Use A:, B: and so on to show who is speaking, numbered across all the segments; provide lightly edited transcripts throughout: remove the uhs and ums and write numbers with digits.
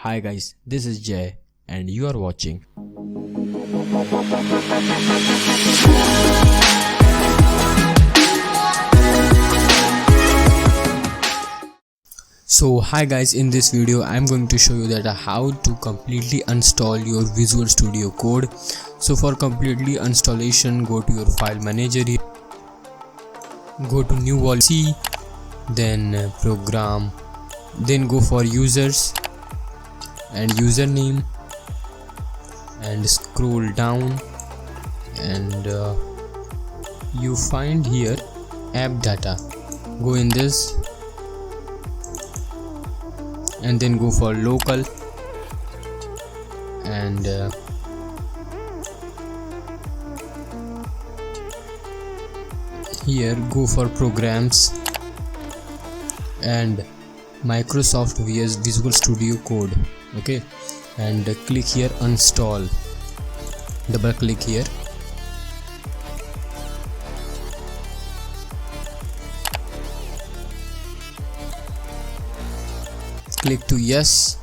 A: Hi guys, this is Jay and you are watching. So hi guys, in this video I'm going to show you that how to completely install your Visual Studio Code. So for completely installation, go to your file manager here, go to new volume C, then program, then go for users and username and scroll down and you find here app data. Go in this and then go for local and here go for programs and Microsoft Visual Studio Code. Okay, and click here install, double click here, click to yes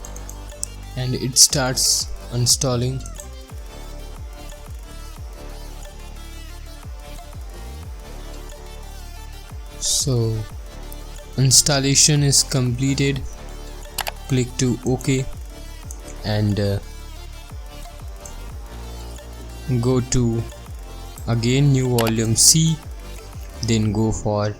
A: and it starts installing. So installation is completed, click to OK and go to again new volume C, then go for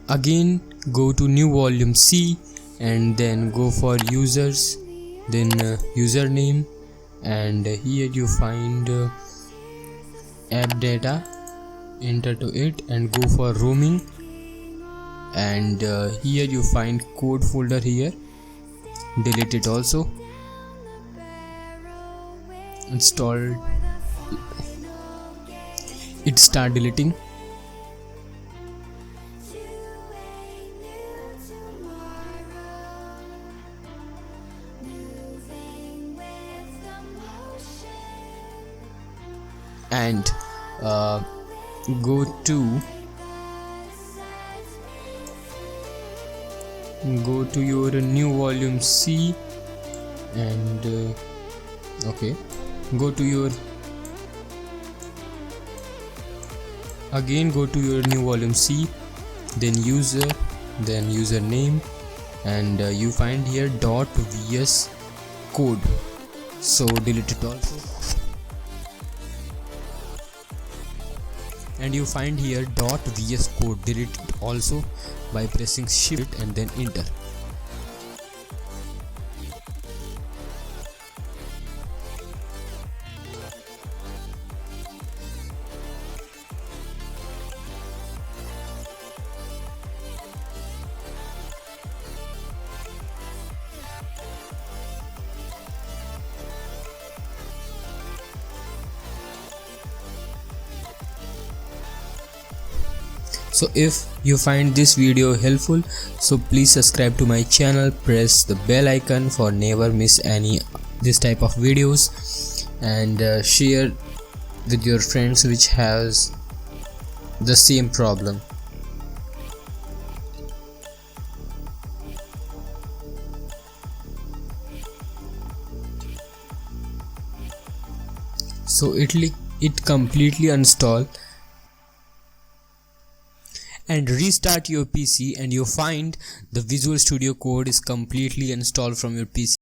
A: again go to new volume C and then go for users, then username and here you find app data, enter to it and go for roaming and here you find code folder here, delete it also, install it, start deleting. And go to your new volume C and okay, go to your again go to your new volume C, then user, then username and you find here .vs code, so delete it also. And you find here .vs code, delete it also by pressing shift and then enter. So if you find this video helpful, so please subscribe to my channel, press the bell icon for never miss any this type of videos and share with your friends which has the same problem. So it completely install and restart your PC and you find the Visual Studio Code is completely installed from your PC.